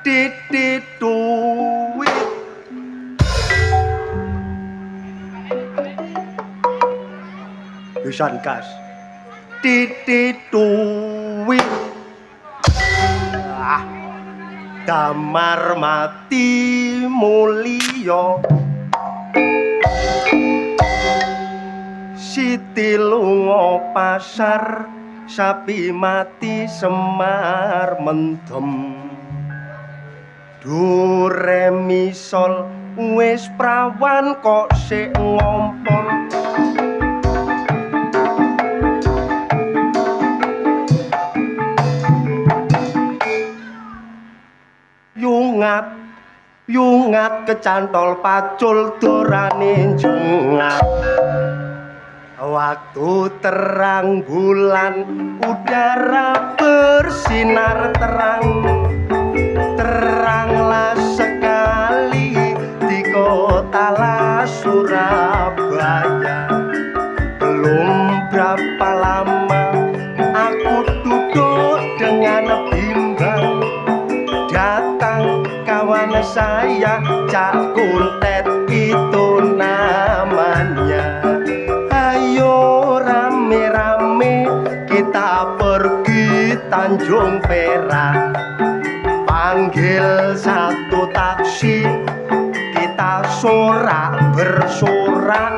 titit duit pisan kas titit duit damar mati mulya Siti lunga pasar sapi mati semar mendem do re mi sol wis prawan kok sik ngompol yungat kecantol pacul dorane jungat waktu terang bulan udara bersinar teranglah sekali di kota Surabaya belum berapa lama aku duduk dengan bimbang datang kawan saya Cak Kuntet itu namanya ayo rame-rame kita pergi Tanjung Perak panggil satu taksi kita sorak bersorak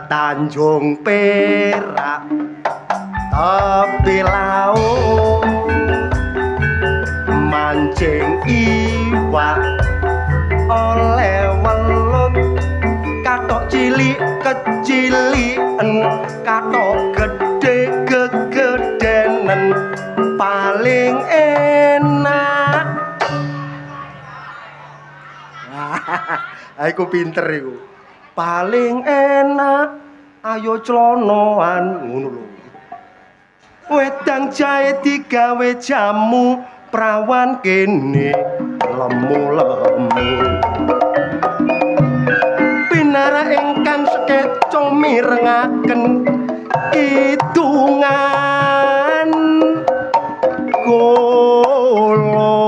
Tanjung Perak tepi laut mancing iwak oleh welut katok cilik keciliken katok gede gegedenen paling enak aku pinter iku paling enak ayo clonoan ngono lho wedang jahe digawe jamu prawan kene lemu-lemu pinara ingkang sekeca mirengaken kidungan kula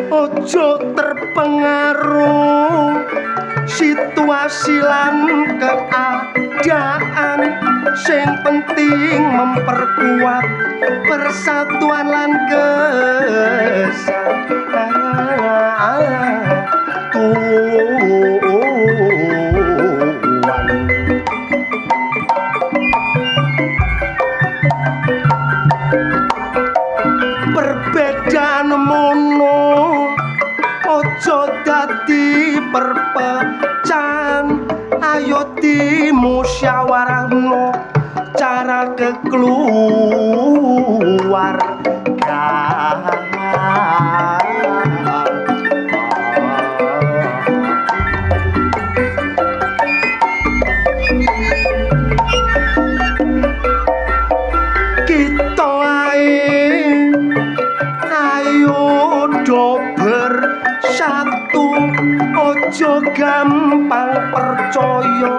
ojo terpengaruh situasi lan keadaan sing penting memperkuat persatuan lan kesatuan perbedaan mono ojo dadi perpecahan ayo dimusyawarahno cara kekeluargaan kita ayo do bersatu ojo gampang percaya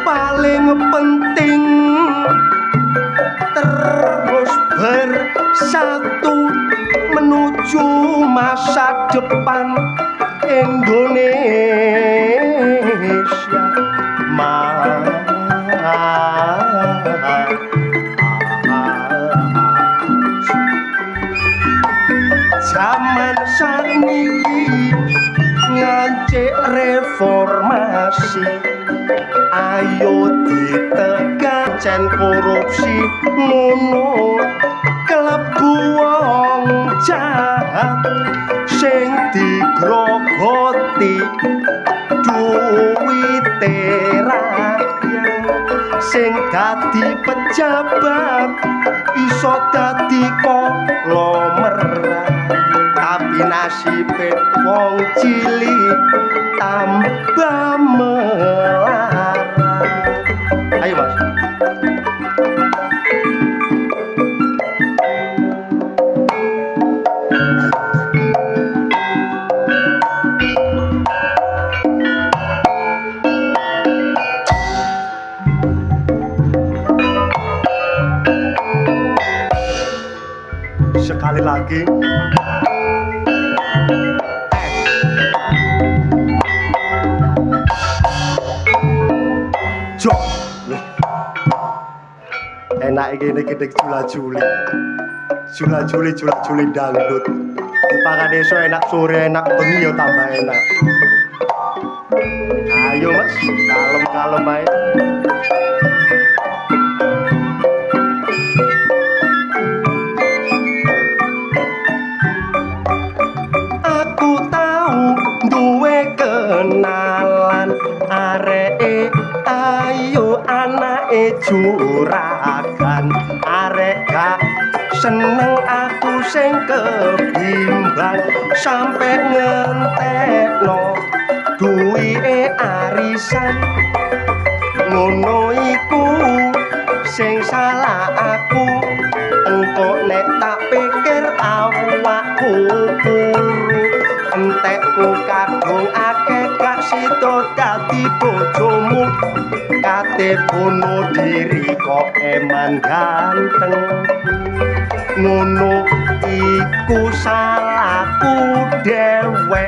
paling penting terus bersatu menuju masa depan Indonesia zaman saniki ngancik reformasi ayo ditekan korupsi ngono klebu wong jahat sing digrogoti duwite rakyat sing dadi pejabat iso dadi konglomerat tapi nasibe wong cilik tambah melarat. Ayo Mas. Sekali lagi. Jok. Enak iki gedeg jula-juli. Jula-juli dangdut. Dipangan esuk enak sore enak bengi ya tambah enak. Ayo Mas, kalem-kalem ae. Kenalan areke ayu anake juragan arek gak seneng aku sing kebimbang sampe ngentekno duwike arisan ngono iku sing salah aku engko nek tak pikir awakku entekku kadung akeh gak sida dadi bojomu kate bunuh diri kok eman ganteng ngono iku salahku dewek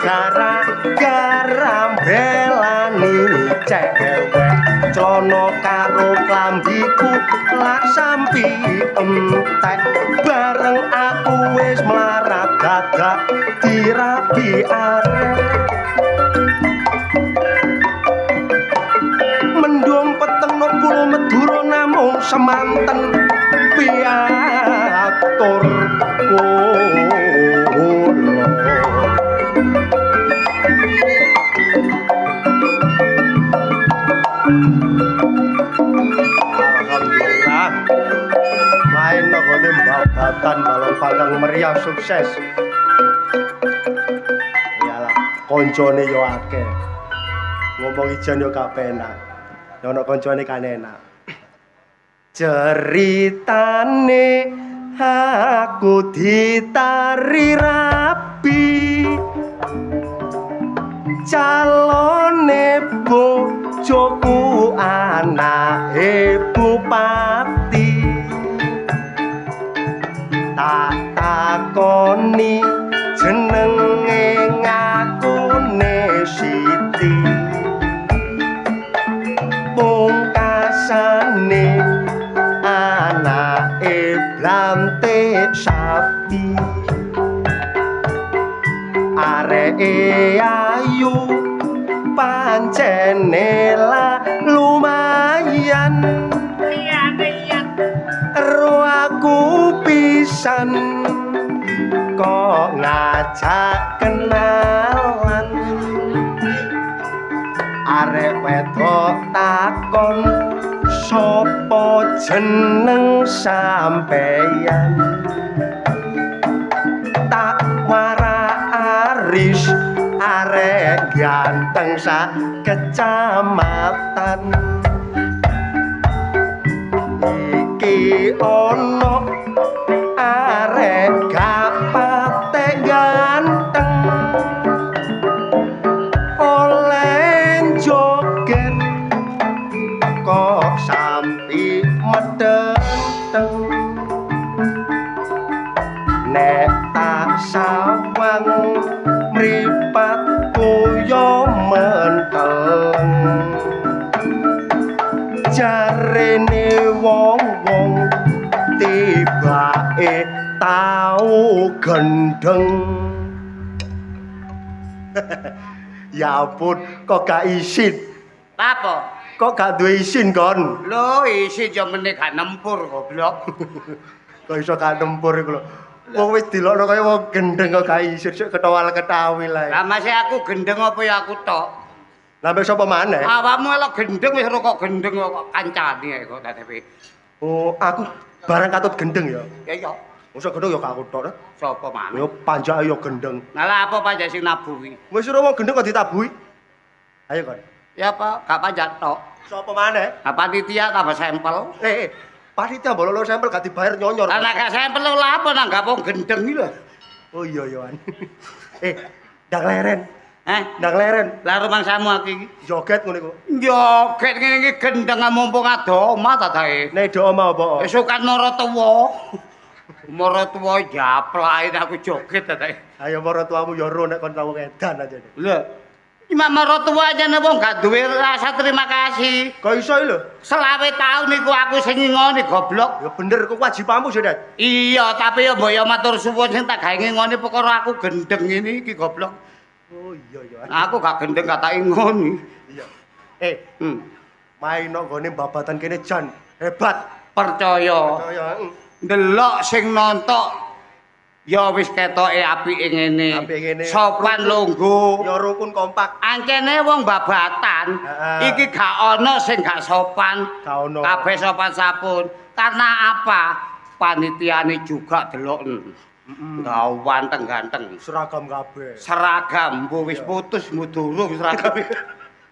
gara-gara belani cewek celana karo klambiku lak sampi entek bareng aku wis melarat dadak dirabi arek mendung peteng nok pulo Madura namung semanten piatur kula alhamdulillah main nggone babatan balon panggang meriah sukses. Iyalah koncone yo akeh. Ngomong ijan yo gak penak. Nek ono koncone kan enak. Ceritane aku ditari rapi calone bojoku anake bupati tak takoni jenenge ngakune Siti pungkasane anake blantik sapi areke ayu pancene la lumayan ro aku pisan kok ngajak kenalan arek wedok takon sapa jeneng sampeyan tak wara aris arek ganteng sak kecamatan iki ono arek gak patek ganteng oleh joget kok sampai medenteng nek tak sawang mripatku yo menteleng jarene wong-wong tibake tau gendeng. Ya ampun, kok gak isin? Apa? Kok gak duwe isin kon? Lho, isin yo meneh gak nempur goblok. Kok iso gak nempur iku lho. Wong wis dilokno kaya wong gendeng kok gak isin, sik ketawal-ketawil ae. Lah masih aku gendeng apa ya aku tok? Lah mbek sapa maneh? Awakmu elok gendeng wis kok gendeng kok kancane kok dadi. Oh, aku barang katut gendeng ya. Ya iya. Mosok gendeng ya gak aku tok. Sapa maneh? Yo panjake yo gendeng. Lah apa panjang sing nabuhi? Wis ora wong gendeng kok ditabuhi. Ayo kon. Ya apa? Gak panjang tok. Sapa maneh? Lah panitia tambah sampel. Panitia bololo sampel gak dibayar nyonyor. Lah nek gak sampel lha apa nanggap wong gendeng iki lho. Oh iya Yohan. Ndang leren. Ndang leren. Lah rumangsamu iki Joget ngono iku. joget ngene iki gendeng mumpung adoma ta dae. Nek do oma apa? Sukan maratuwa. Maratuwa japlake aku joget ta dae. Ayo maratuwamu yo ro nek kon tau edan aja. Lho. Imam maratuwa aja wong gak duwe rasa terima kasih. Kok iso lho? Selawe tahun niku aku sing ngingoni goblok. Ya bener ku kewajibanmu sih, Det. Iya, tapi ya mbok ya matur suwun sing tak gawe ngingoni perkara aku gendeng ini iki goblok. Oh iya ya. Aku gak gendeng gak tak ingoni. Iya. Main nang gone babatan kene jan hebat. Percaya. Percaya. Ndelok sing nontok ya wis ketoke apike ngene. Sopan lungguh. Ya rukun kompak. Ancene wong babatan iki gak ana sing gak sopan. Gak ono. Kabeh sopan sapun. Karena apa? Panitiane juga delok. Gawan ganteng. Seragam kabeh. Seragam, mbok wis putus mbok durung seragam.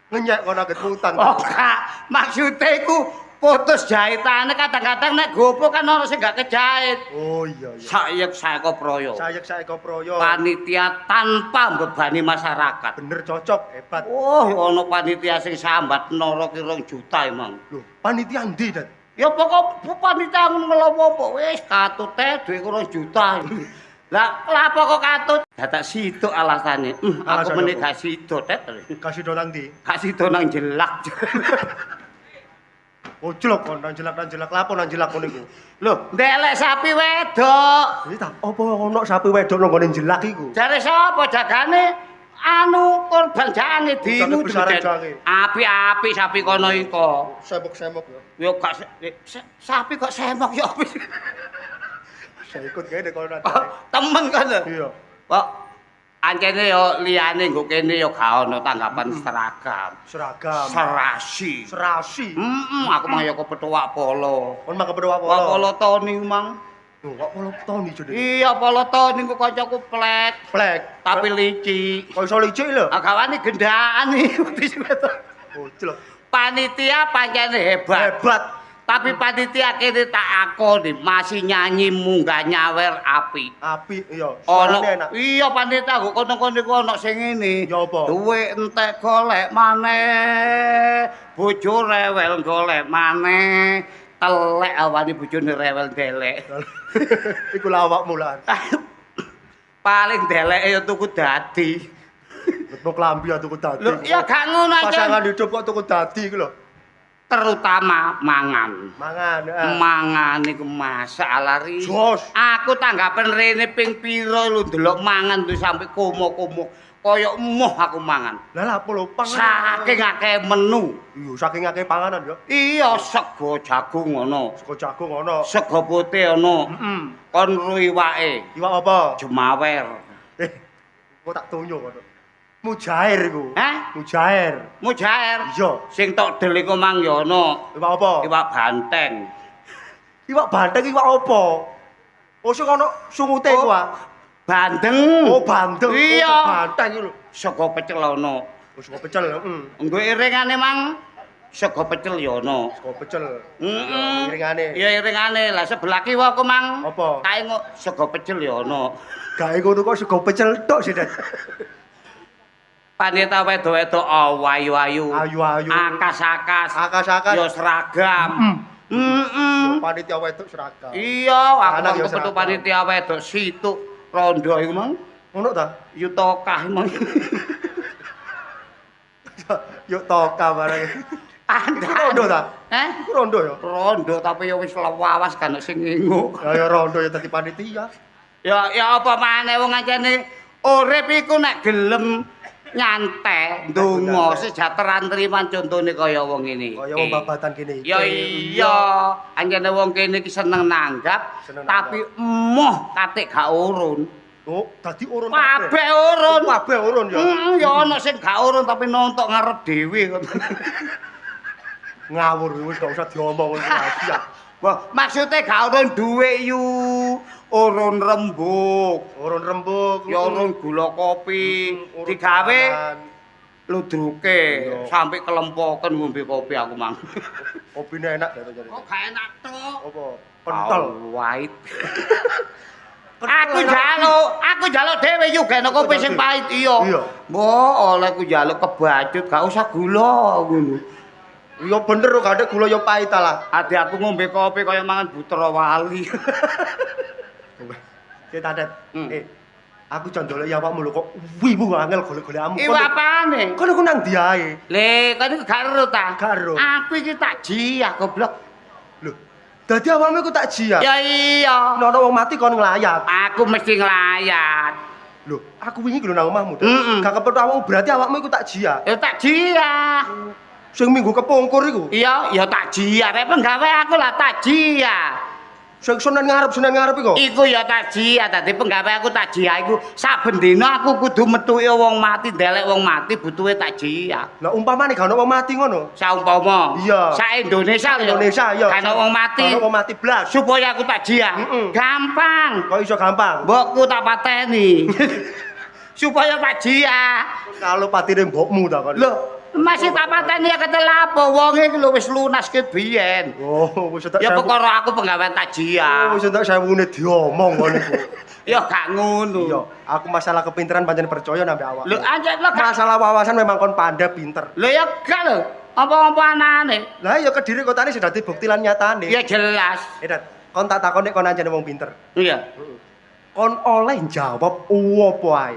Ngenyek kon aget utang. Oh, Kak, maksude iku putus jahitane kadang-kadang nek gopo kan ana sing gak kejahit. Oh iya iya. Sayek saeko proyo. Sayek saeko proyo. Panitia tanpa membebani masyarakat. Bener cocok, hebat. Oh, ana panitia sing sambat nara ki 2 juta emang. Lho, panitia ndi, Det? Ya pokok panitia ngono apa wis katute dhuwit 2 juta. Lah apa kok katut? Dadak situk alasane. Aku meneh gak sido, Tet. Kasih do nang ndi? Gak sido nang jelak. Ojlok kon nang jelak lapo nang jelak ngono iku. Lho, ndelek sapi wedok. Iki ta apa ono sapi wedok nang gone jelak iku? Jare sapa jagane? Anu korban jange dingu api-api sapi kono iko. Semok-semok ya. Yo gak sapi kok semok ya. Saya ikut kene kono nanti. Temen kan lho. Iya. Kok ancene yo liyane nggo kene yo gak ono tanggapan seragam. Seragam. Serasi. Serasi. Aku mah yo kepethuk polo. Kon mah kepethuk polo. Polo Tony mang. Kok polo Tony jane? Iya, polo Tony ku kancaku plek. Plek, tapi licik. Kok iso licik lho? Agawane gendaan iki wis wetok. Ojlok. Panitia pancene hebat. Hebat. Tapi panitia kene tak akoni masih nyanyi munggah nyawer api. Api iya. Ono enak. iya panitia kok kono-kono iku ono sing ngene. Ya apa? Duwe entek golek maneh. Bojo rewel golek maneh. Telek awani bojone rewel delek. Iku lawakmu lan. Paling deleke ya tuku dadi. Betul klambi ya tuku dadi. Lho, ya gak ngono aja. Pasangan hidup kok tuku dadi iku lho. Terutama mangan. Mangan iku masalah ri. Aku tanggapan rene ping pira lho ndelok mangan tuh sampe komo-komo. Kaya emoh aku mangan. Lah lha apa lho panganan? Saking akeh menu. Iya, saking akeh panganan ya. Iya, sego jagung ono. Sego jagung ono. Sego putih ono. Kon ru iwake. Iwak apa? Jemawer. Kok tak tunjuk kok. Mujair iku. Hah? Mujair. Mujair. Iya. Sing tok del iku mang ya ono. Iwak apa? Iwak banteng. Iwak banteng iwak apa? Oh sing ono sungute iku ah. Bandeng. Oh, bandeng. Iya. Oh, banteng iku lho. Sego pecel ono. Oh, sego pecel. Nggo iringane mang sego pecel ya ono. Sego pecel. Iringane. Ya iringane. Lah sebelah kiwa ku mang. Apa? Kae sego pecel ya ono. Gawe ngono kok sego pecel tok sih, Det. Panita wedok-wedok ayu-ayu. Ayu-ayu. Akas-akas. Akas-akas. Ya seragam. Panitia wedok seragam. Iya, aku kepethuk panitia wedok situk rondo iku mang. Ngono ta? Yutokah mang. Yuk toka bareng. Rondo ta? Iku rondo ya? Rondo tapi ya wis lawas kan sing ngingu. Ya rondo ya dadi panitia. Ya apa maneh wong ancene urip iku nek gelem nyantai ndonga sejahteraan triman contone kaya wong ngene. Kaya wong babatan kene iki. Ya iya, anjene wong kene iki seneng nanggap tapi emoh katik gak urun. Oh, dadi urun kabeh urun. Kabeh urun ya. Ya ana sing gak urun tapi nontok ngarep dhewe. Ngawur wis gak usah diomong rahasia. Wah, maksude gak urun dhuwit yu. urun rembug. Urun rembug. Ya urun gula kopi. Digawe ludruke sampai kelempoken ngombe kopi aku mang. Kopine enak to jare. Kok gak enak tok. Apa? Pentol. Pahit. Aku jaluk dhewe juga nek kopi sing pahit iya. Mbok oleh ku jaluk kebacut gak usah gula ngono. Iya bener kok gak ada gula ya pahit lah. Ade aku ngombe kopi kaya mangan Butra Wali. Kita adat. Aku jandole ya awakmu lho kok wibu angel golek-golek amu. Iku apane? Kon aku nang ndi ae? Le, kan gak ero ta? Gak ero. Aku iki tak jiah goblok. Lho, dadi awakmu iku tak jiah. Ya iya. Nek ana wong mati kon nglayat. Aku mesti nglayat. Lho, aku wingi lho nang omahmu. Gak kepethuk awakmu berarti awakmu iku tak jiah. Ya tak jiah. Sing minggu kepungkur iku. Iya, ya tak jiah. Rek penggawe aku lah tak jiah. Sing Sunan ngarep iku. Iku ya tak jiah, dadi penggawe aku tak jiah iku saben dina aku kudu metuke wong mati, ndelek wong mati butuhe tak jiah. Lah umpamane gak ono wong mati ngono. Saumpama. Iya. Sak Indonesia lho. Indonesia iya. Gak ono wong mati. Ono wong mati blas. Supaya aku tak jiah. Gampang. Kok iso gampang? Mbokku tak pateni. Supaya tak jiah. Kalau patine mbokmu ta kon. Lho, masih tak pateni ya ketel apa? Wong iki lho wis lunas ki biyen. Oh, wis tak. Ya perkara aku penggawean tak jiah. Wis entuk 1000-ne diomong ngono iku. Ya gak ngono. Iya, aku masalah kepinteran pancen percaya nambah awak. Lho anjek lho gak. Masalah wawasan memang kon pandai pinter. Lho ya gak lho. Apa-apa anane. Lah ya Kediri kotane sing dadi bukti lan nyatane. Ya jelas. Edat, kon tak takon nek kon anjene wong pinter. Iya. Kon oleh jawab opo ae.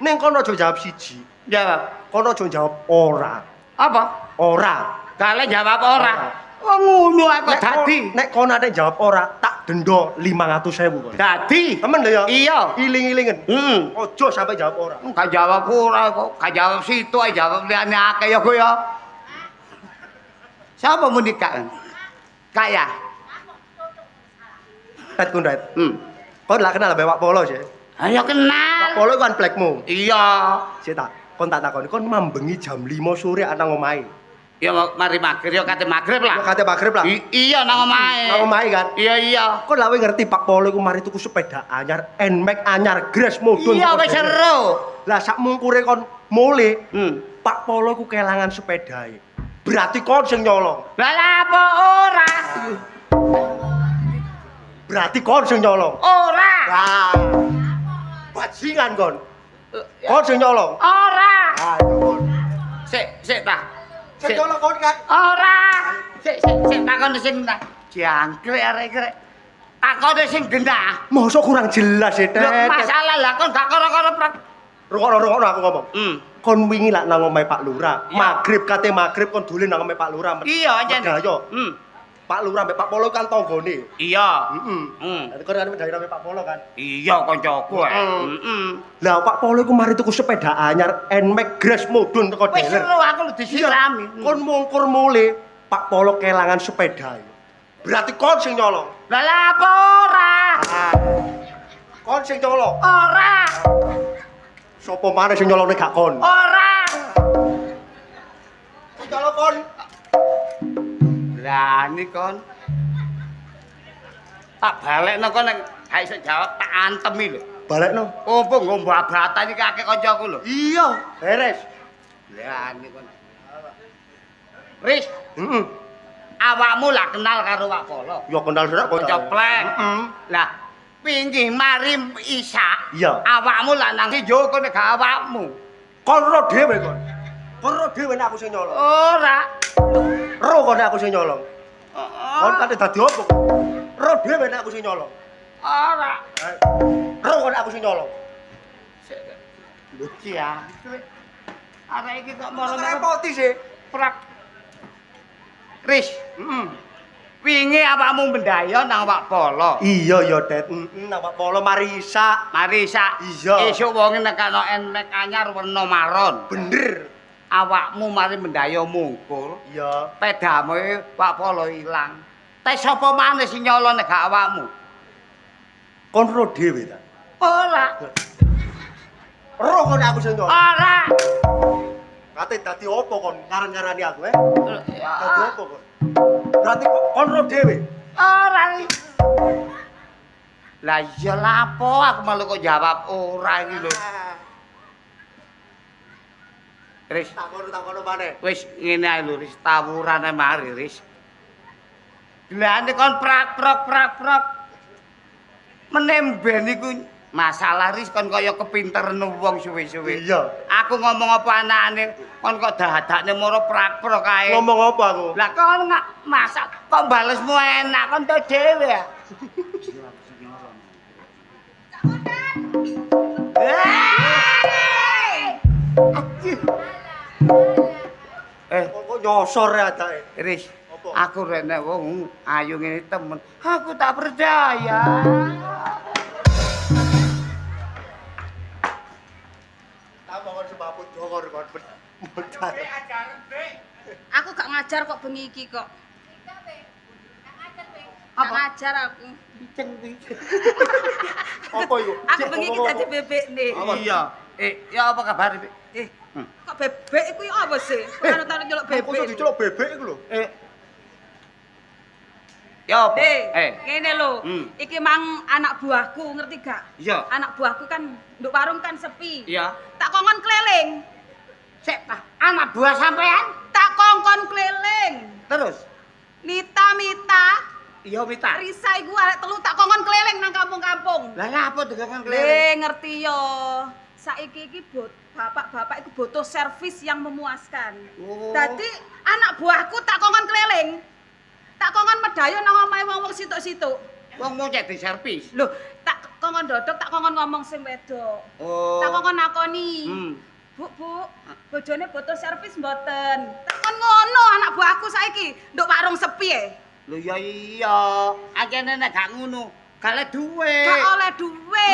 Ning kon aja jawab siji. Jawab. Kon aja jawab ora. Apa? Ora. Kale jawab ora. Wong ngono aku dadi. Nek kon ate jawab ora, tak denda 500.000 kon. Dadi. Temen lho ya? Iya. Iling-ilingen. Ojo sampai jawab ora. Gak jawab ora kok. Gak jawab situ ae jawab liyane akeh ya kok ya. Siapa mau nikah? Kaya. Tet kundet. Kon lah kenal ambek Pak Polo sih. Ayo kenal. Pak Polo kan plekmu. Iya. Sik tak. Kon tak takoni, kon mambengi jam 5 sore ana omahe. Ya mari magrib ya kate magrib lah. Ya kate magrib lah. Iya nang omahe. Nang omahe kan? Iya iya. Kon lawe ngerti Pak Polo iku mari tuku sepeda anyar, Nmax anyar, Grass mudun. Iya wis seru. Lah sak mungkure kon mule, Pak Polo iku kelangan sepedae. Berarti kon sing nyolong. Lah apa ora? Berarti kon sing nyolong. Ora. Lah. Bajingan kon. Kon sing nyolong. Ora. Ayo kon. Sik ta. Sing nyolong kon kan? Ora. Sik takon sing genah. Jangkrik arek krek. Takon sing genah. Mosok kurang jelas ya, Tet. Masalah lah kon gak karo-karo Rungokno aku ngomong. Kon wingi lak nang omahe Pak Lurah. Iya. Magrib kate magrib kon dolen nang omahe Pak Lurah. Iya anjen. Medhayo. Pak Lurah mbek Pak Polo kan tanggane. Iya. Nanti kon kan medhayo mbek Pak Polo kan. Iya kancaku ae. Lah Pak Polo iku mari tuku sepeda anyar Nmax Grass mudun teko Wis dealer. seru aku disirami. Kon mungkur mule Pak Polo kelangan sepedae. Berarti kon sing nyolong. Lah apa ora? Kon sing nyolong. Ora. Sopo maneh sing nyolongne gak kon? Ora. Sing nyolong kon. Berani kon. Tak balekno kon nek gak iso jawab tak antemi lho. Balekno. Opo nggo mbabatan iki akeh kancaku lho. Iya, beres. Berani kon. Riz, Heeh. awakmu lah kenal karo Pak Polo. Ya kenal serak kok. Coplek. Lah, pinggih mari Isa. Iya. Awakmu lah nang njoko nek gak awakmu. Kon ro dhewe kon. Kon ro dhewe nek aku sing nyolong. Ora. Ro kon nek aku sing nyolong. Kon kate dadi opo? Ro dhewe nek aku sing nyolong. Ora. Ro kon nek aku sing nyolong. Lho ya. Arek iki kok moro repoti sih. prak. Riz, wingi awakmu mendayon nang Pak Polo. Iya ya, Det. Nang Pak Polo Marisa. Marisa. Iya. Esuk wonge nekano Nmax anyar werna maron. Bener. Awakmu mari mendayo mungkul. Iya. Pedamu Pak Polo ilang. Tes sapa maneh sing nyolong nek gak awakmu? Kon ro dhewe ta. Ora. Ro kon nek aku sing nyolong. Ora. Kate dadi opo kon ngaran-ngarani aku, Ya. Dadi opo kon? Berarti kon ro dhewe. Ora. Lah iya lapo aku malah kok jawab ora iki lho. Riz, takono maneh. Wis ngene ae lho, Riz, tawurane mari, Riz. Gelane kon prak-prok. Menemben iku masalah Riz kon kaya kepinteren wong suwe-suwe. Iya. Aku ngomong apa anane kon kok dadakne moro prak-prok kae. Ngomong apa aku? Lah kon nggak masak kok balesmu enak kon to dhewe ya. Kok nyosor ya adake? Riz, aku rene wong ayu ngene temen. Aku tak percaya. Tak mohon sebabut dongor kon. Aku gak ngajar kok bengi iki kok. Gak ngajar aku. Apa iku? Aku bengi iki dadi bebek nih. Iya. Ya apa kabar? Kok bebek iku ya apa sih? Anu-anu nyeluk bebek. Kok diceluk bebek iku lho? Ya apa? Ngene lho. Iki mang anak buahku, ngerti gak? Iya. Anak buahku kan nduk warung kan sepi. Iya. Tak kongkon keliling. Sik, anak buah sampean? Tak kongkon keliling. Terus? Mita. Iya, Mita. Risa iku arek telu tak kongkon keliling nang kampung-kampung. Lah apa dikon keliling? Ngerti yo. Saiki iki bapak-bapak iku butuh servis yang memuaskan. Dadi anak buahku tak kongkon keliling. Tak kongkon medayo nang omahe wong-wong situk-situk. Wong mau cek diservis. Lho, tak kongkon dodok, tak kongkon ngomong sing wedok. Oh. Tak kongkon nakoni. Bu, bojone butuh servis mboten. Tak kon ngono anak buahku saiki, nduk warung sepi e. Lho ya iya, akene nek gak ngono, gak oleh duwe. Gak oleh duwe.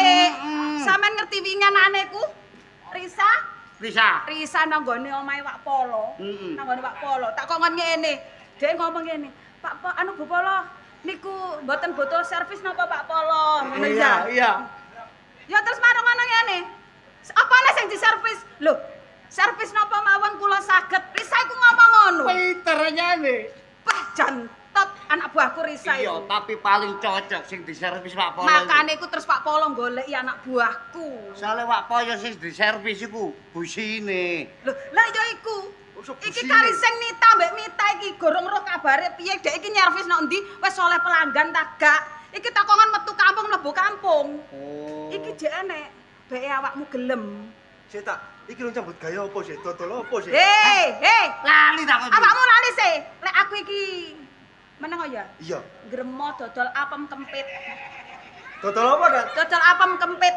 Sampeyan ngerti wingan aneku? Risa nang gone omahe Pak Polo. Nang gone Pak Polo. Tak kongkon ngene. Dhek ngomong ngene, "Pak, anu Bu Polo, niku mboten butuh servis napa Pak Polo?" Ngono ya. Iya. Ya terus marang ngono ngene. Apane sing diservis? Lho, servis napa mawon kula saged. Risa iku ngomong ngono. Pinter nyane. Wah, jantep anak buahku Risa Iya, iku. tapi paling cocok sing diservis Pak Polo. Makane iku terus Pak Polo goleki anak buahku. Soale Pak Polo sing diservis iku busine. Lho, lah ya iku. Iki kari sing Nita mbek Mita iki gorong roh kabare piye dek iki nyervis nang ndi wis oleh pelanggan ta gak. Iki takongan metu kampung mlebu kampung. Oh. Iki jek enek beke awakmu gelem. Sik tak, iki lho nyambut gawe apa sih? Dodol apa sih? Hei, Lali tak kok. awakmu lali sih. Lek aku iki meneng ya? Iya. Gremo dodol apem kempit. Dodol apa, Dan? Dodol apem kempit.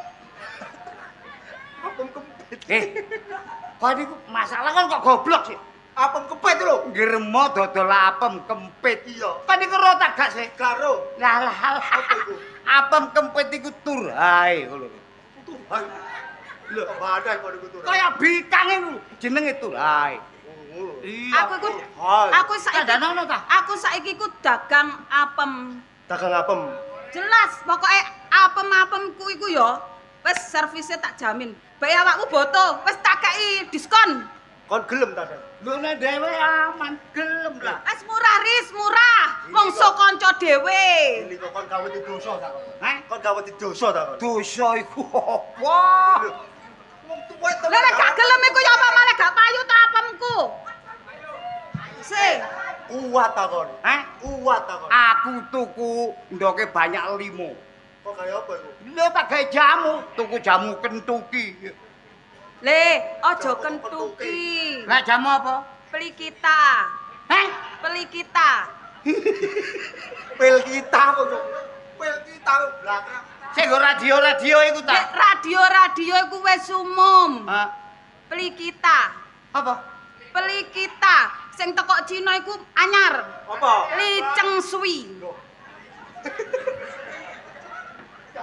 Apem kempit. Kok niku masalah kan kok goblok sih. Apem kempit lho. Gremo dodol apem kempit. Iya. Kan iku ro tak gak sih? Karo. Lah Apa iku? apem kempit iku turai ngono. Tuhan. Lho, badai kok niku tuh. Kaya bikang iku jenenge turai. Iya. Aku saiki ku dagang apem. Dagang apem. Jelas, pokoknya apem-apemku iku ya wis servisnya tak jamin. Bae awakmu boto, wis tak kei diskon. Kon gelem ta, Dan? Lho nek dhewe aman gelem lah. Wis murah, Ris, murah. Mongso kanca dhewe. Ini kok kon gawe dosa ta kon? Hah? Kon gawe dosa ta kon? Dosa iku apa? Wong tuwa to. Lah nek gak gelem iku ya apa malah gak payu ta apemku. Kuat ta kon? Hah? Kuat ta kon? Aku tuku ndoke banyak limo. Kok kaya apa iku? Lho tak gawe jamu, tuku jamu kentuki. Le, aja kentuki. Lah jamu apa? Pelikita. Hah? Pelikita. Pil kita kok. Pil kita belakang. Sing radio-radio iku ta? Nek radio-radio iku wis umum. Hah? Pelikita. Apa? Pelikita. Sing teko Cina iku anyar. Apa? Liceng suwi.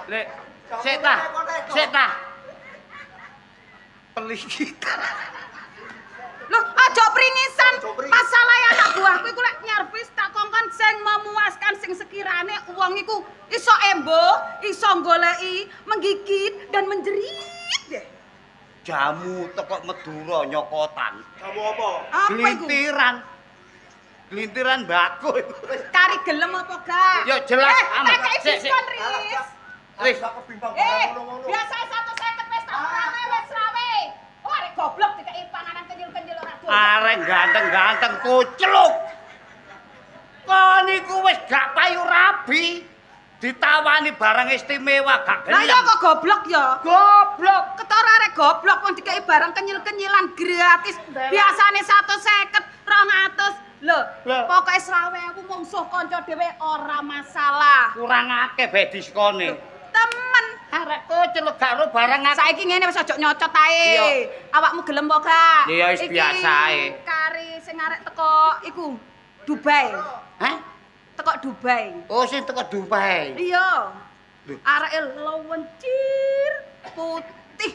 Lek, sik ta. Pelikita. Loh, aja pringisan. Aja pringis. Masalah anak buahku iku lek nyervis tak kongkon sing memuaskan sing sekirane wong iku iso embo, iso goleki, menggigit dan menjerit deh. Jamu teko Madura nyokotan. Kamu apa? Apa iku? Glintiran bako iku. Kari gelem apa gak? Ya jelas amat. amat. Tak kei Sik, sik. diskon, Riz. Wis. Biasa 150 wis tak rame wis rawe. Oh, arek goblok dikeki panganan kenyil-kenyil ora doyan. Arek ganteng-ganteng kucluk. Kon niku wis gak payu rabi. Ditawani barang istimewa gak Lah gelem. ya kok goblok ya? Goblok. Ketor arek goblok wong dikeki barang kenyil-kenyilan gratis. Biasane 150, 200. Lho, pokoke srawe aku mungsuh kanca dhewe ora masalah. Kurang akeh bae diskone. Temen, Arek kucluk gak ro barang akeh. saiki ngene wis aja nyocot ae. Iya. Awakmu gelem apa gak? Iya, wis biasa ae. Kari sing arek teko iku Dubai. Hah? Teko Dubai. Oh, sing teko Dubai. Iya. Lho. Areke lewencir putih.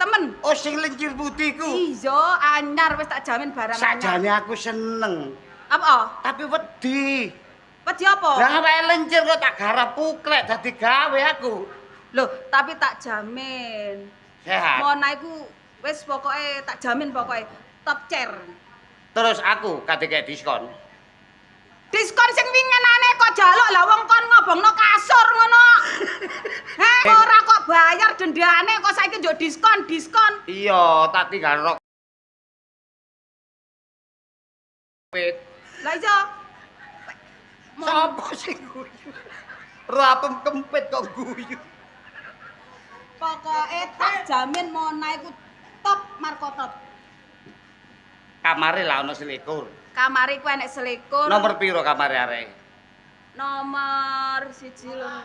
Temen. Oh, sing lincir putih ku. Iya, anyar wis tak jamin barang anyar. Sakjane aku seneng. Apa? Tapi wedi. Wedi apa? Lah awake lincir kok tak garap puklek dadi gawe aku. Loh, tapi tak jamin. Sehat. Mona iku wis pokoke tak jamin pokoke top chair. Terus aku kate kek diskon. Diskon sing winginane kok jaluk lah wong kon ngobongno kasur ngono. Heh, ora kok bayar dendane kok saiki njuk diskon. Iya, tak tinggal rok. Lah iya. Sopo sing guyu? Rapem kempit kok guyu. Pokoke tak jamin Mona iku top marko top. Kamare lah ono selikur. Kamare ku enek selikur. Nomor piro kamare arek? Nomor 1 lho.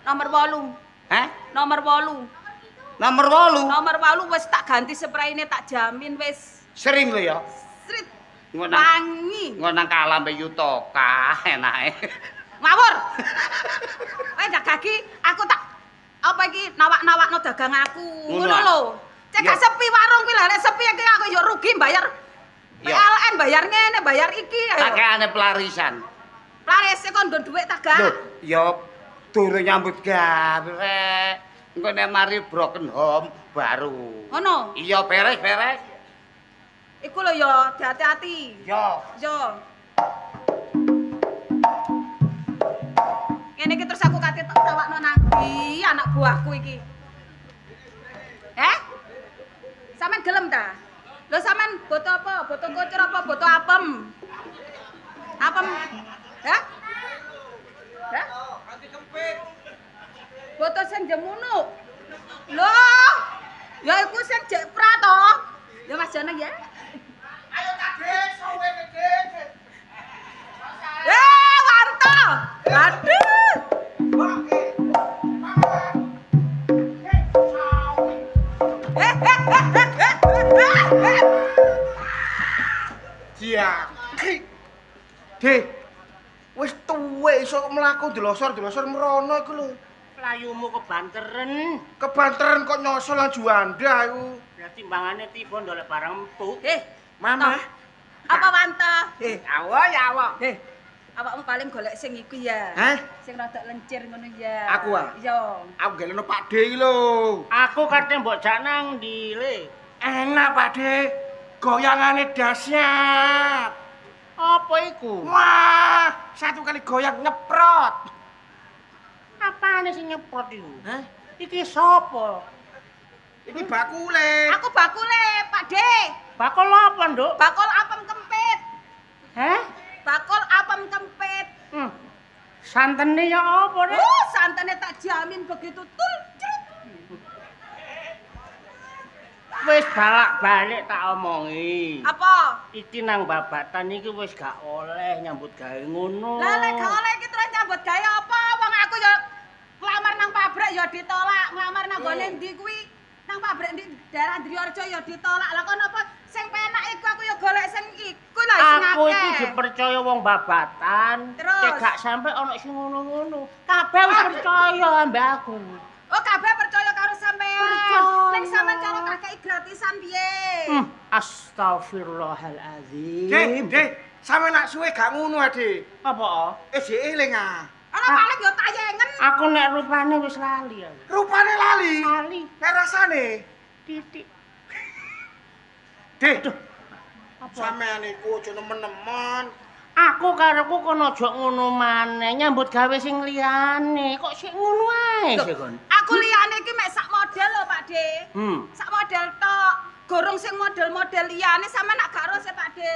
Nomor 8. Hah? Nomor 8. Nomor 8. Nomor 8 wis tak ganti spraine tak jamin wis. Sering lho ya. Srit. Ngono. Wangi. Ngono kalambe Yutoka enake. Ngawur. Weh dagagi aku tak apa iki nawak-nawakno dagang aku. Ngono lho. Cek gak sepi warung kuwi lha nek sepi iki aku yo rugi bayar PLN, bayar ngene, bayar iki ayo. Kakeane pelarisan. Laris kon nggon dhuwit tak gak? Lho, ya durung nyambut gawe rek. Engko nek mari broken home baru. Ngono. Iya beres-beres. Iku lho yo hati-hati. Yo. Yo. Ngene iki terus aku kate tak tawakno nang ndi anak buahku iki. Sampeyan gelem ta? Lho sampean boto apa? Boto kocor apa boto apem? Apem. Hah? Hah? Ganti kempit. Boto sing jemunuk. Lho. Ya iku sing jek pra to. Ya Mas Janeng ya. Ayo Kak sowe Dik. Wanto. Aduh. Siang. Dik. Wis tuwek iso mlaku delosor-delosor merono iku lho. Playumu kebanteren. Kebanteren kok nyosol lan Juanda iku. Berarti timbangane tiba ndolek barang empuk. Mama. Apa Wanto? Awo ya awo. Awakmu paling golek sing iku ya. Hah? Sing rada lencir ngono ya. Aku ah? Iya. Aku geleno Pak D iki lho. Aku kate mbok jak nang ndi le. Enak Pak D. Goyangane dahsyat. Apa iku? Wah, satu kali goyang nyeprot. Apane sing nyeprot iku? Hah? Iki sapa? Iki bakule. Aku bakule, Pak D. Bakul apa, Nduk? Bakul apem kempit. Heh? Bakul apem kempit. Santene ya apa, Rek? Santene tak jamin begitu tul crut. Wis balak-balik tak omongi. Apa? Iki nang babatan iki wis gak oleh nyambut gawe ngono. Lah lek gak oleh iki terus nyambut gawe apa? Wong aku ya nglamar nang pabrik ya ditolak, nglamar nang gone ndi kuwi nang pabrik ndi daerah Driarjo ya ditolak. Lah kon apa sing penak iku aku ya golek sing iku lho sing akeh. Aku iki dipercaya wong babatan. Terus? Cek gak sampe ana sing ngono-ngono. Kabeh wis percaya ambek aku. Oh kabeh percaya karo sampean. Percaya. Nek sampean cara kakek gratisan piye? Astagfirullahalazim. Dek, sampe nak suwe gak ngono Ade. Apa? Ejek eling ah. Ana paling yo tayengen. Aku nek rupane wis lali aku. Rupane lali. Lali. Nek rasane Titik. Dek, Apa? sampean iku aja nemen-nemen. Aku karepku kono aja ngono maneh, nyambut gawe sing liyane. Kok sik ngono ae sik kon. Aku liyane iki mek sak model lho, Pak De. Sak model tok. Gorong sing model-model liyane sampean nak gak ro sih, Pak De.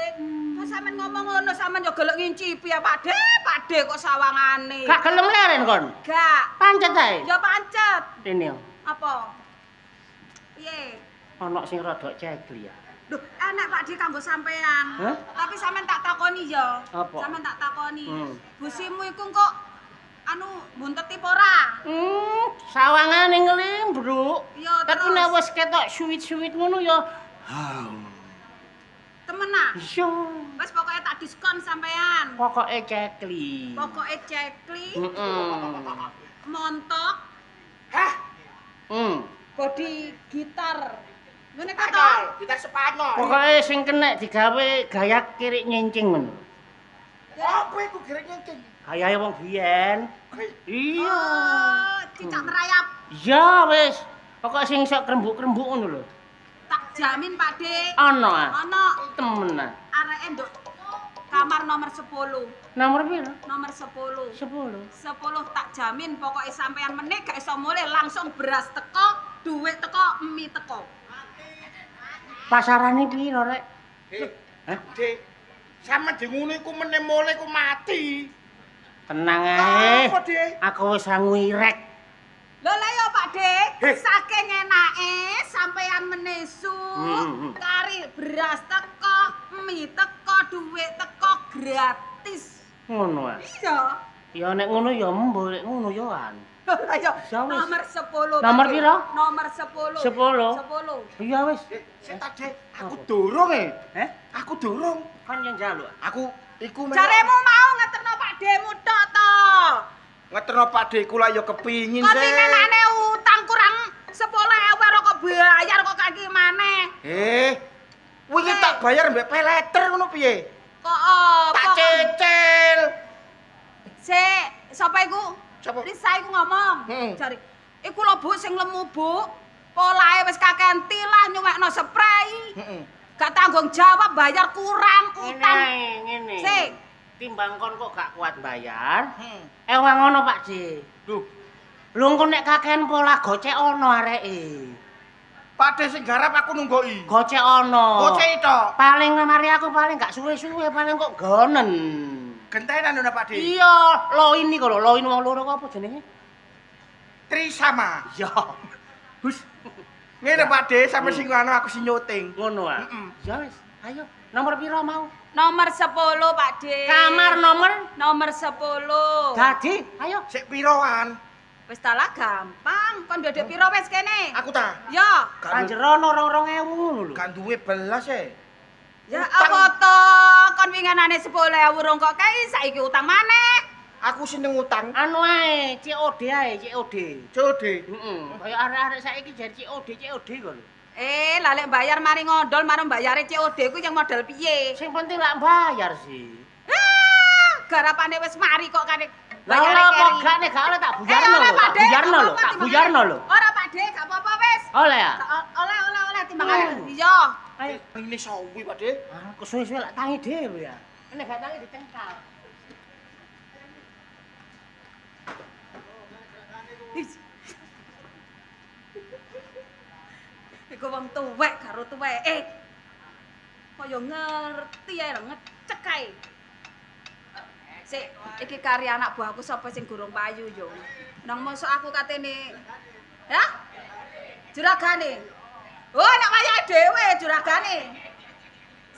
Kok sampean ngomong ngono sampean yo golek ngincipi ya, Pak De. Pak De kok sawangane. Gak gelem leren kon. Gak. Pancet ae. Ya pancet. Rene. Apa? Piye? Ana sing rada cekli ya. Duh, enak Pak De kanggo sampean. Hah? Tapi sampean tak takoni ya. Apa? Sampean tak takoni. Busimu iku kok anu bunteti apa ora? Sawangane nglimbruk. Ya Tapi nek wis ketok suwit-suwit ngono ya. Temenan. Iya. Wes pokoknya tak diskon sampean. Pokoke cekli. Pokoknya cekli. Heeh. Montok. Hah? Body gitar. Ngene ka to? Kita Spanyol. Pokoke sing kenek digawe gaya kirik nyincing ngono. Apa iku gerek nyengking? Gayae wong biyen. Iya. Oh, cicak merayap. Iya wis. Pokoke sing sok krembuk-krembuk ngono lho. Tak jamin Pak De. Ana ah. Ana Temenan. areke nduk kamar nomor 10. Nomor piro? Nomor 10. 10. 10 tak jamin pokoknya sampean meneh gak iso mulih langsung beras teko, duit teko, mie teko. Pasarane piro rek? Hah? Dik, sampe di ngono iku meneh mule ku mati. Tenang ae. Apa, Dik? Aku wis ngwirek. Lho lah ya Pak De, saking enake sampean menesu, kari beras teko, mie teko, duit teko gratis. Ngono ah. Iya. Ya nek ngono ya embo, nek ngono ya an. Ayo, Ya wis. nomor 10. Nomor piro? Nomor 10. 10. Iya wis. Sik tak, Dik. Aku durung Aku durung. Kan yang njaluk. Aku iku Jaremu mau ngeterno Pak De-mu tok to. ngeterno Pak Dik kula ya kepingin Kok sih. pinenane utang kurang 10.000 kok bayar kok kaki maneh. Wingi tak bayar mbek pay letter ngono piye? Kok apa? Tak cicil. Sik, sapa iku? Sapa? Risa iku ngomong. Jari, iku lho Bu sing lemu Bu. Polahe wis kakean tilah nyuwekno spray. Gak tanggung jawab bayar kurang utang. Ngene. Sik. Timbang kon kok gak kuat bayar. Ewang ngono Pak J. Lho engko nek kakean pola gocek ono areke. Pak Dik sing garap aku nunggoki. Gocek ono. Gocek tok. Paling mari aku paling gak suwe-suwe paling kok gonen. Gentenan ngono Pak Dik. Iya, lo ini kok lo ini wong loro kok apa jenenge? Trisama. Ya. Hus. Ngene Pak Dik, sampe sing anu aku sing nyuting. Ngono ah. Ya wis, ayo. Nomor piro mau? Nomor 10 Pak De. Kamar nomor nomor 10. dadi, ayo. Sik piroan? Wis talah gampang. Kon ndek piro wis kene? Aku ta. Ya. Panjerono 2.000 ngono lho. Kan duwe belas e. Ya apa to? Kon winginane 10.000 rong kok kae saiki utang maneh. Aku seneng utang. Anu ae, COD ae, COD. COD. Heeh. Kaya arek-arek saiki jar COD kok lho. Lah lek bayar mari ngondol marang bayare COD ku yang model piye? Sing penting lak bayar sih. Garapane wis mari kok kane Lah ora kok gak nek gak oleh tak buyarno lho, tak buyarno lho, tak buyarno lho. Ora Pak De, gak apa-apa wis. Oleh ya? Oleh timbangane. Iya. Ayo. Ini sawi Pak Dik. Kok suwe-suwe lak tangi dhewe ya. Nek gak tangi dicengkal. Iku wong tuwek karo tuweke. Kaya ngerti ae lho, ngecek ae. Sik, iki karya anak buahku sapa sing gurung payu yo. Nang mosok aku katene. Ya? Juragane. Oh, nek wayahe dhewe juragane.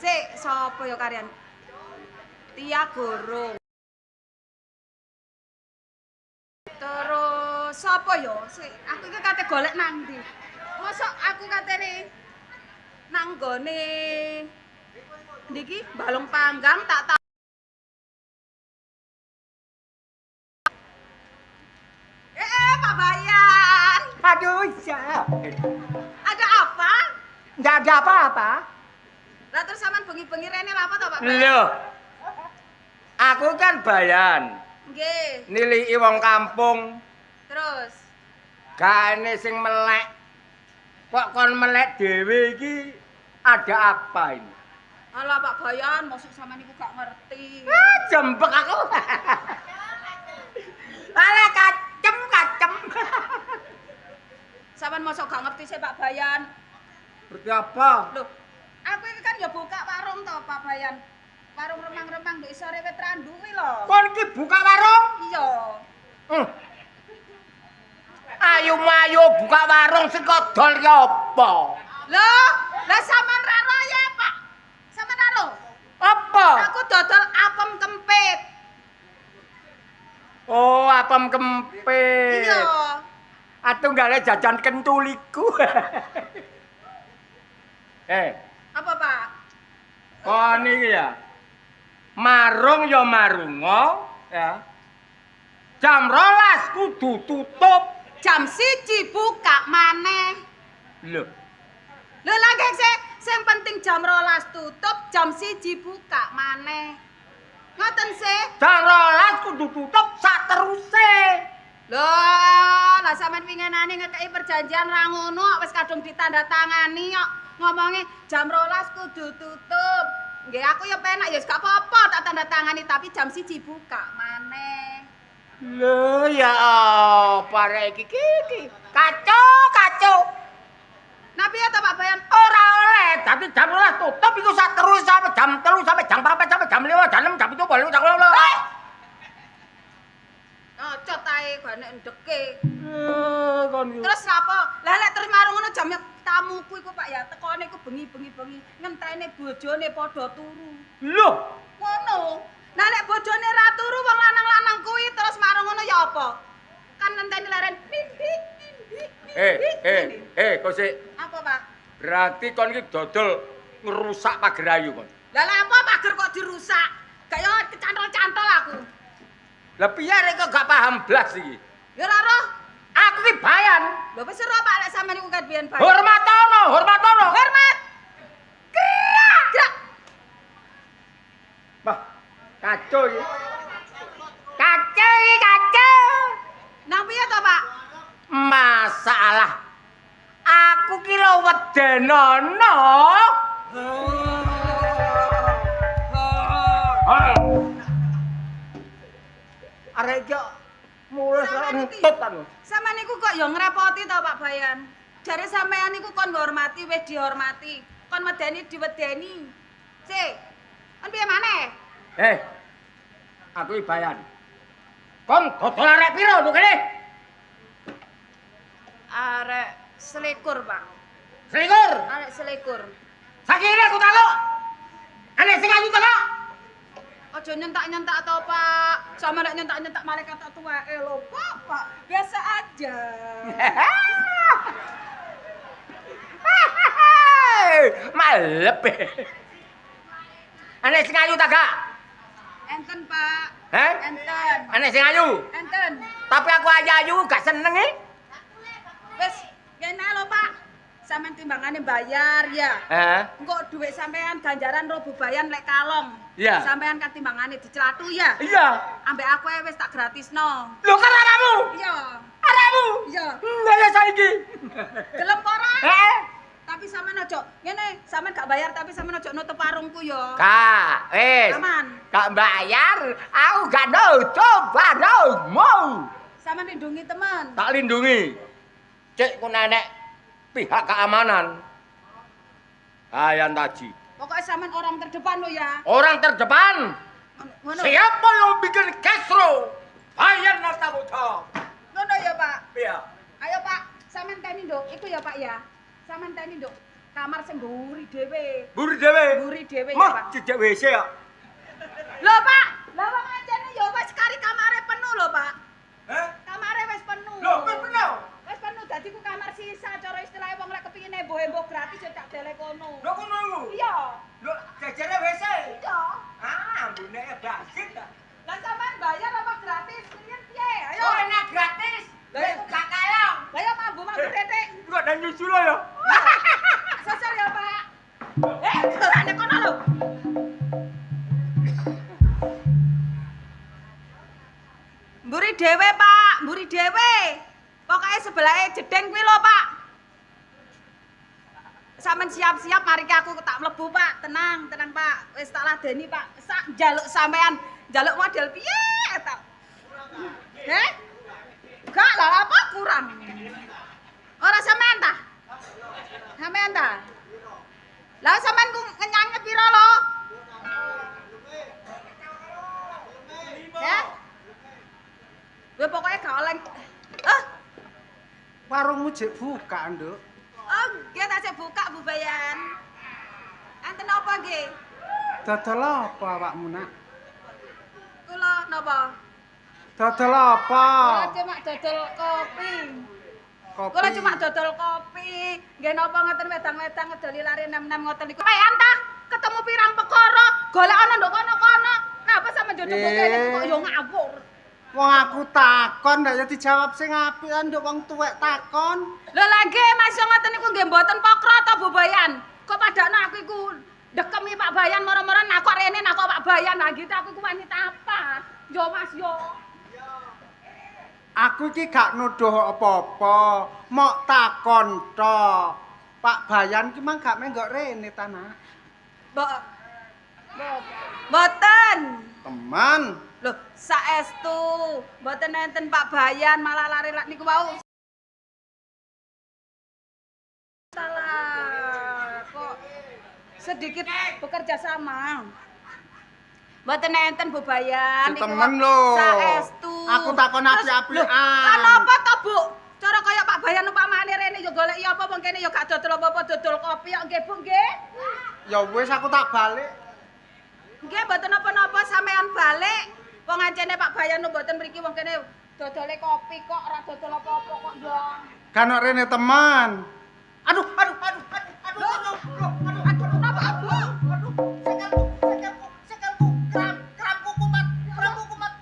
Sik, sapa yo karyan? Tia Gurung. Terus sapa yo? Sik, aku iki kate golek nang ndi? Mosok aku katene nang gone ndiki balung panggang tak Pak Bayan. Aduh, ya. Ada apa? Nggak ada apa-apa. Lah terus sampean bengi-bengi rene lha apa to, Pak Bayan? Loh, aku kan Bayan. Nggih. Niliki wong kampung. Terus Gane sing melek. Kok kon melek dhewe iki ada apa ini? Alah Pak Bayan, mosok sampean niku gak ngerti. Jembek aku. Alah kacem. Sampean mosok gak ngerti sih Pak Bayan. Berarti apa? Loh, aku iki kan ya buka warung to Pak Bayan. Warung remang-remang ndek isore wit randu kuwi lho. Kon iki buka warung? Iya. Ayo mayo buka warung sing kodol ki apa? Loh, lah sampean ra ro ya, Pak. Sampean ra ro? Apa? Aku dodol apem kempit. Oh, apem kempit. Iya. Atunggale jajan kentuliku. Apa, Pak? Kon iki ya. Marung ya marunga, ya. Jam 12 kudu tutup. Jam 1 buka maneh. Lho, Lho lagi sing penting jam 12 tutup, jam 1 buka maneh. Ngoten sih. jam 12 kudu tutup sateruse. Loh, lah sampean winginane ngekeki perjanjian ra ngono, wis kadung ditandatangani kok. Ngomonge jam 12 kudu tutup. Nggih, aku ya penak ya gak apa-apa tak tandatangani, tapi jam 1 buka maneh. Lho ya apa rek iki? Kacau. Nah piye to Pak Bayan? Ora oleh, dadi jam 12 tutup iku saterus sampai jam 3 sampai jam 4 sampai jam 5 jam 6 jam 7 balik jam 8. Cocot ae gane ndeke. Kon Terus apa? Lah lek terus marung ngono jam tamuku iku Pak ya, tekone iku bengi-bengi ngenteni bojone padha turu. Lho, Ngono. Lah lek bojone ra turu wong lanang-lanang kuwi terus marung ngono ya apa? Kan ngenteni leren mimpi. kok sik. Apa, Pak? Berarti kon iki dodol ngerusak pagerayu kon. Lah lek apa pager kok dirusak? Gak yo kecantol-cantol aku. Lah piye rek kok gak paham blas iki? Ya ora roh. Aku ki bayan. Lho wis ora Pak lek sampeyan iku kan biyen bae. Hormatono. Hormat. Gerak. Wah, kacau iki. Kacau. Nang piye to, Pak? Masalah. Aku ki lho wedenono. Arek yo mulai entut anu. Sampeyan niku kok ya ngrepoti to Pak Bayan. Jare sampeyan niku kon ngormati wis dihormati, kon medeni diwedeni. Sik. Kon piye maneh? Aku iki bayan. Kon dodol arek piro lho kene? Arek selikur, Pak. Selikur. Arek selikur. Sakire aku takok. Ana sing ayu takok. Aja nyentak-nyentak to, Pak. Sama nek nyentak-nyentak malaikat tak tuweke lho, Pak. Biasa aja. Malep. Ana sing ayu tak gak? Enten, Pak. Enten. Ana sing ayu. Enten. Tapi aku ayu gak seneng e. Wis, kene lho, Pak. Sampeyan timbangane bayar ya. Engko dhuwit sampean ganjaran robo bayan lek kalong. Iya. Sampean kan timbangane diclatu ya. Iya. Ambek aku wis tak gratisno. Lho kan aramu? Iya. Aramu? Iya. Lah saiki. Gelem ora? Tapi sampean ojo ngene, sampean gak bayar tapi sampean ojo nutup warungku ya. Kak, wis. Aman. Gak bayar, aku gak nutup warungmu. Sampean lindungi teman. Tak lindungi. Cek ku nenek pihak keamanan. Ayan Taji. Pokoknya sampean orang terdepan lo ya. Orang terdepan. Ngono. Siapa yang bikin kesro? Ayan Nartamuta. Ngono ya, Pak. Iya. Ayo, Pak. Sampean teni nduk. Iku ya, Pak ya. Sampean teni nduk. Kamar sing mburi dhewe. Buri dewe. Mburi dhewe ya, Mah, Pak. cedek WC ya. Lho, Pak. Lah wong ajene ya wis kari kamare penuh lho, Pak. Kamare wis penuh. Lho, wis penuh. Wis penuh dadi ku kamar sisa cara istilahe wong lek kepengin embo-embo gratis ya tak delek kono. Lho kono iku. Iya. Lho, jajare WC. Iya. Ambune basit ta. Lah sampean bayar apa gratis? Piye piye? Ayo. Oh, enak gratis. Lah Wis gak kalong. Lah ya mambu tetek. Kok nang nyusul ya? Sosor ya, Pak. Dolane kono lho. Mburi dhewe, Pak. Mburi dhewe. Pokoke sebelahe jedeng kuwi lho, Pak. Sampeyan siap-siap mari aku tak mlebu, Pak. Tenang, Pak. Wis tak ladeni, Pak. Sak njaluk sampean, njaluk model piye ta? Heh? Gak lah apa kurang. Ora sampean ta? Sampean ta? Lah sampean ku ngenyange pira lo? Ya? Weh pokoknya gak oleh. Warungmu jek buka, Nduk. Oh, nggih tak sik buka Bu Bayan. Enten apa nggih? Dodol apa awakmu, Nak? Kula napa? Dodol apa? Kula cuma dodol kopi. Kopi. Kula cuma dodol kopi. Nggih napa ngoten wedang-wedang ngedoli lari nem-nem ngoten niku. Bayan ta, ketemu pirang perkara, golek ana nduk kono-kono. Napa sampe dodol kene kok yo ngawur. Wong aku takon ndak ya dijawab sing apik Nduk wong tuwek takon. Lho lagi Mas ngoten niku nggih mboten pokro ta Bu Bayan. Kok padakno aku iku dekemi Pak Bayan moro-moro nakok rene nakok Pak Bayan. Lah gitu aku iku wanita apa? Yo Mas yo. Aku iki gak nuduh apa-apa, mok takon tok. Pak Bayan ki mang gak menggok rene ta, Nak. Mboten. Teman. Loh, saestu mboten enten Pak Bayan malah lari niku wau. Salah kok sedikit bekerja sama. Mboten enten Bu Bayan. Temen lho. Saestu. Aku takon api-apian. Lan apa to, Bu? Cara kaya Pak Bayan upamane rene ya goleki apa wong kene ya gak dodol apa-apa dodol kopi kok nggih Bu nggih. Ya wis aku tak balik. Nggih mboten napa-napa sampean balik. Wong ancene Pak Bayan mboten mriki wong kene dodole kopi kok ora dodol apa-apa kok ya. Kan rene teman. Aduh. Kenapa Bu? Keramku kumat.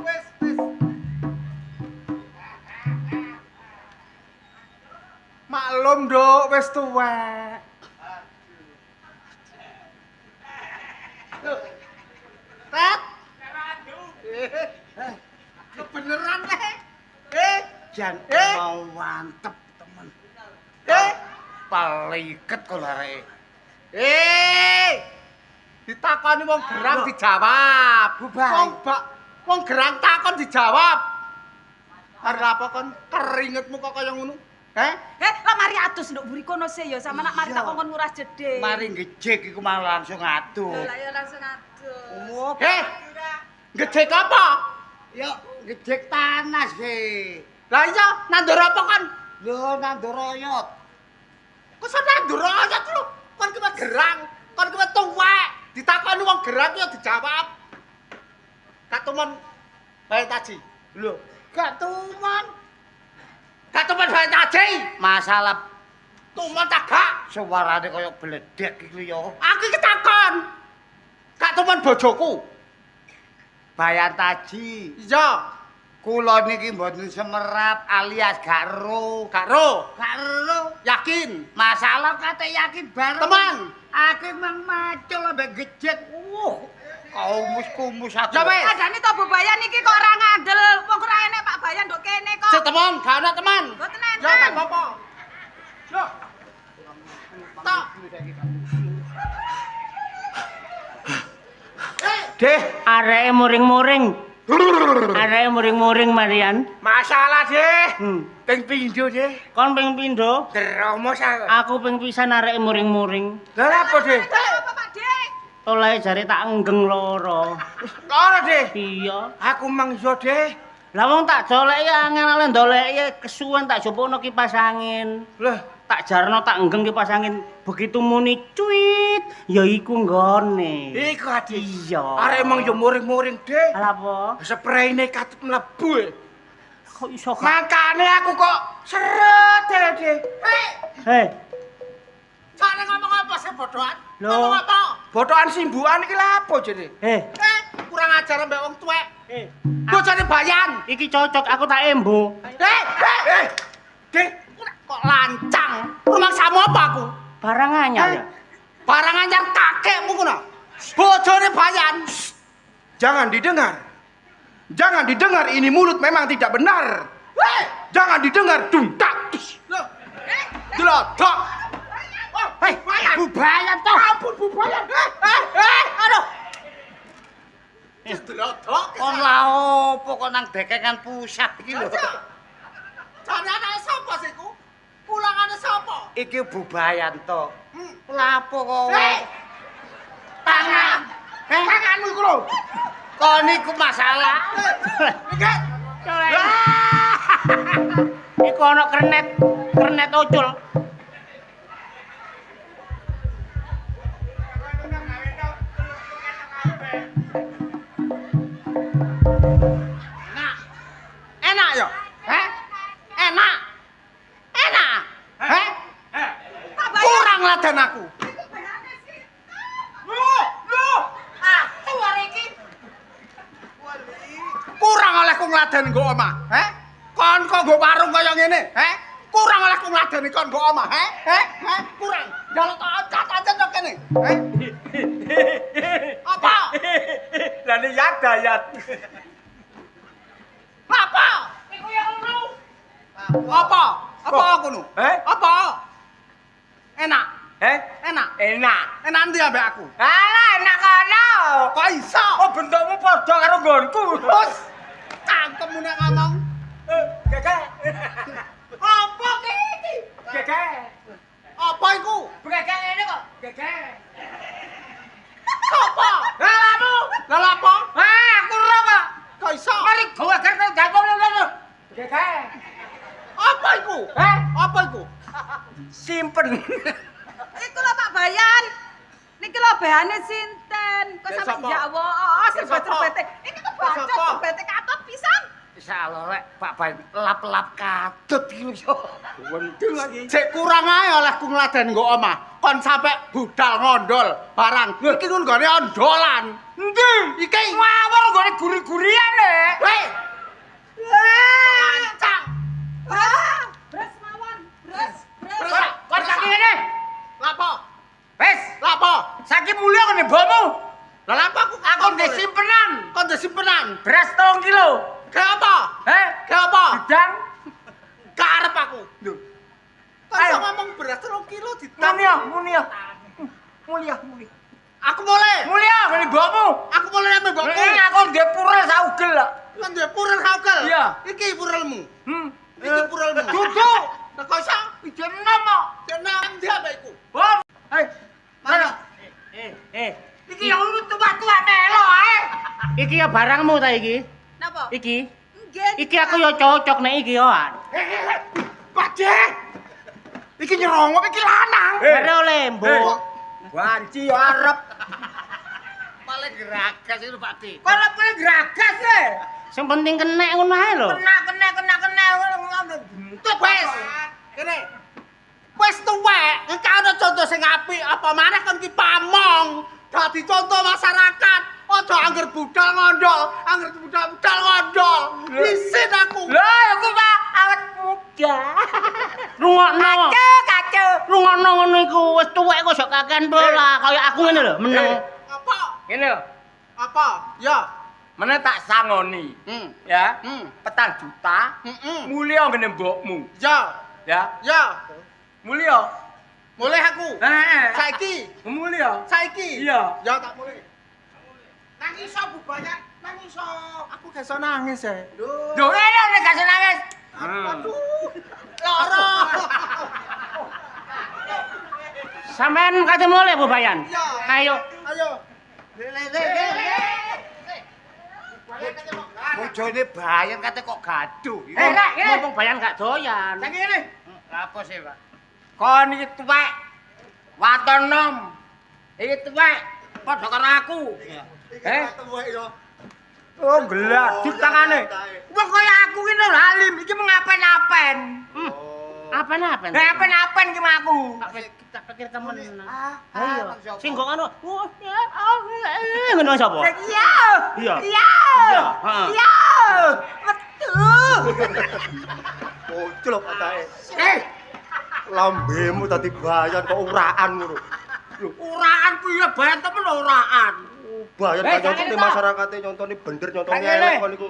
Wes. Maklum, Nduk, wis tuwek. Tet. Kebeneran Jan Mau mantep temen. Paliket kok areke. Ditakoni wong gerang dijawab. Wong gerang takon dijawab. Arep apa kon keringetmu kok kaya ngono? Lah mari atus nduk mburi kono sih ya sama nak mari tak kongkon nguras jedhe. Mari ngejek iku malah langsung atuh. Lah ya langsung aduh. Oh, Ngejek apa? ya ngejek tanah sih. Lah iya, nandur apa kon? Lho nandur oyot. Kok iso nandur oyot lho? Kon ki gerang, kon ki tuwek. Ditakoni wong gerang ya dijawab. Katumen bae taji. Lho, gak tuman bae taji. Masalah Tumen tak gak? suarane kaya bledek iku ya. Aku iki takon. Gak tumen bojoku. Bayan taji. Iya. Kula niki mboten semerap alias gak ro. Yakin? Masalah kate yakin bareng. Teman. Aku mang macul ambek gejek. Kumus aku. Ya wis. Adane to Bu Bayan iki kok ora ngandel. Wong ora enek Pak Bayan nduk kene kok. Sik teman, gak ana teman. Mboten Ya enten. tak apa-apa. Yo. Tak. Deh, areke muring-muring. Areke muring-muring Marian. Masalah, Deh. Ping pindho, Deh. Kon ping pindho? Deromos aku. Aku ping pisan areke muring-muring. Lah apa, Deh? Apa Pak Dik? Oleh jare tak enggeng loro. Ora, Deh. Iya. Aku mang yo, Deh. Lah wong tak doleki angel-angel ndoleki kesuwen tak jupukno kipas angin. Lah, Tak jarno tak enggeng kipas angin. Begitu muni cuit, ya iku nggone. iku adi. Iya. Arek emang yo muring-muring, Deh. Lah apa? Sprayne katut mlebu. Kok iso gak? Makane aku kok seret, Deh. Hei, Jane ngomong apa sih bodohan? Lho. Ngomong apa? Bodohan simbukan iki lha apa, Deh? Kurang ajar mbek wong tuwek. hei. Bojone Bayan. Iki cocok aku tak embo. Deh, Kok lancang? Rumah samu apa aku? Barang anyar ya. Barang anyar kakekmu ngono. Bojone Bayan. jangan didengar. Jangan didengar, ini mulut memang tidak benar. Jangan didengar, dumtak. Delodok. Hei, bubayan toh. Ampun bubayan. Aduh. Delodok. Kon la opo kok nang dekengan pusat iki lho. Jane anake sapa sih ku? Pulangane sapa? Iki bubayan toh. Lapo kok. Tangan. Tanganmu iku lho. Kon iku masalah. Iki. Iku ana kernet ucul. Enak ya? Enak. Kurang ladan aku. Kurang oleh ku ngladeni nggo omah, Kon kok nggo warung kaya ngene, Kurang oleh ku ngladeni kon nggo omah, Kurang. Jaluk tak aja kok kene, Apa? Lah ni yat. Apa? Iku ya ngono. Apa? Apa ngono? Apa? Enak. Enak. Enak ndi ambek aku? Alah enak kono. Kok iso? Oh bentukmu padha karo nggonku. Terus cangkemmu nek ngomong. Gege. Apa ki iki? Gege. Apa iku? Gege ngene kok. Gege. Apa? Lalamu. Lah apa? Aku ora kok. Kok iso? Mari gawe karo jago lho. Gege. Apa iku? Apa iku? Simpen. Iku lho Pak Bayan. Niki lho behane sinten? Kok sampe ya Allah, sebet-sebete. Iki tuh bacot sebete katot pisan. Insyaallah rek Pak Bayan lap-lap kadut iki lho. Wendeng lagi. Cek kurang ae olehku ngladeni nggo omah. Kon sampe budal ngondol barang. Iki ngono gone ondolan. Endi? Iki Ngawur gone guri-gurian e. Hei. Lancang. Bres mawon, bres. Kon saiki ngene. Lapo? Wes, Lapo? saiki mulya kene bomu. Lah lapo Aku ndek simpenan. Kon ndek simpenan. Beras 3 kilo. Ke apa? Ke apa? Bidang. Karep aku. Lho. Kok Ayo. iso ngomong beras 3 kilo ditang. Muni ya. Mulya. Aku boleh. Mulya kene bomu. Aku boleh ame mbokku. Aku ndek purel saugel kok. Kon ndek purel saukel. Iya. Iki purelmu. Iki Eh, purelmu. Dudu. Lah kok iso? Ijen nomo. Jeneng ndi ambek iku? Bom. Mana? Iki yang lu tua-tua melo ae. Iki ya barangmu ta iki? Napa? Iki. Nggih. Iki aku yo cocok nek iki yo. Pakde. Iki nyerongop iki lanang. Bare oleh mbok. Wanci yo arep. Paling geragas itu Pak D. Kok ora boleh geragas e. Sing penting kenek ngono ae lho. Kena Tut wes. Kene. Wes tuwek, iki ana contoh sing apik, apa maneh kon ki pamong. Dadi contoh masyarakat. Aja angger budal ngondol, angger budal ngondol. Isin aku. Lho, aku Pak awet muda. Rungokno. Kacau. Rungokno ngono iku wis tuwek kok sok kakean bola kaya aku ngene lho, meneng. Apa? Ngene lho. Apa? Ya. Meneh tak sangoni. Ya. 4 juta. Mulya ngene mbokmu. Ya. Ya. Ya. Mulya. Mulih aku. Saiki. Mulya. Saiki. Iya. Ya tak mulih. Nang iso bubayan, nang iso. Aku gak iso nangis e. Lho. Lho, ngene nek gak nangis. Aduh. Lara. Sampean kate mulai Bu Bayan. Ya. Ayo. Ayo. Bojone Bayan kate kok gaduh. Rek, ngene. Ngomong Bayan gak doyan. Saiki ngene. Apa sih, Pak? Kon iki tuwek. Waton nom. Iki tuwek. Padha karo aku. Oh, gelas di tangane. Wong kaya aku ki lho halim iki mengapen-apen. Apa-apa? Ngapen-apen ki aku. Tak pikir temen. Ayo. Sing kok ngono. Ngono sapa? Iya. Iya. Iya. Heeh. Iya. Betul. Bocil kok kae. Lambemu tadi bayan kok uraan ngono. Uraan ku ya bayan temen uraan. Bayar kan nyontone masyarakate nyontone bener nyontone elek kon niku.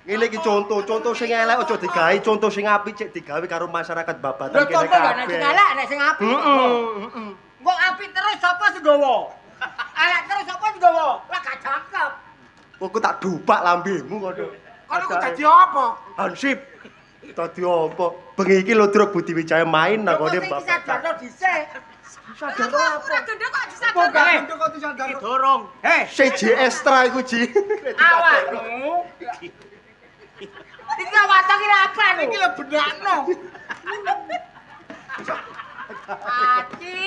Ngene iki contoh sing elek aja digawe, contoh sing apik cek digawe karo masyarakat babatan kene kabeh. Lho contoh nek sing elek nek sing apik. Heeh. Kok apik terus sapa sing nggawa? Elek terus sapa sing nggawa? Lah gak cakep. Kok tak dupak lambemu kono. Kono ku dadi apa? Hansip. Dadi apa? Bengi iki lho Druk Budi Wijaya main nang kene Bapak. Bapak. Sadarno dhisik. Sadarno apa? Ora gendho kok disadarno. Kok disadarno? Dorong. CJ Extra iku Ji. Awakmu. Iki awak iki apa lho? Iki lho benakno. Ati,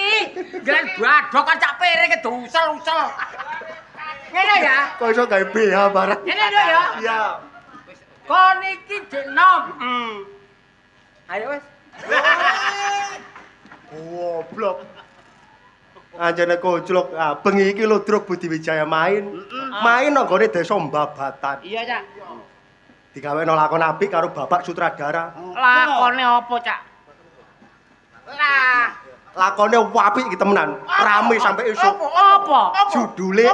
glen badok kan cak piring kedusel-usel. Ngene ya. Kok iso gawe BH barang. Ngene lho ya. Iya. Kon iki jek nom. Ayo wis. Goblok. Anjene koclok. Ah, bengi iki lho Druk Budi Wijaya main. Main nang gone desa Mbabatan. Iya, Cak. Digaweno lakon apik karo Bapak Sutradara. Lakone apa, Cak? Lah, Lakone apik iki temenan. Rame sampai esuk. apa? Judule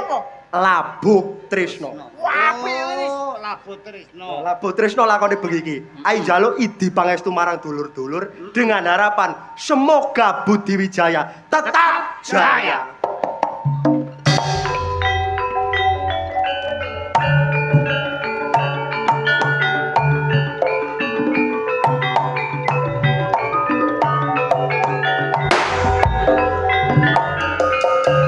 Labuh Tresno. Apik wis. Oh, Labuh Tresno. Labuh Tresno lakone bengi iki. Ayo njaluk idi pangestu marang dulur-dulur dengan harapan semoga Budi Wijaya tetap jaya.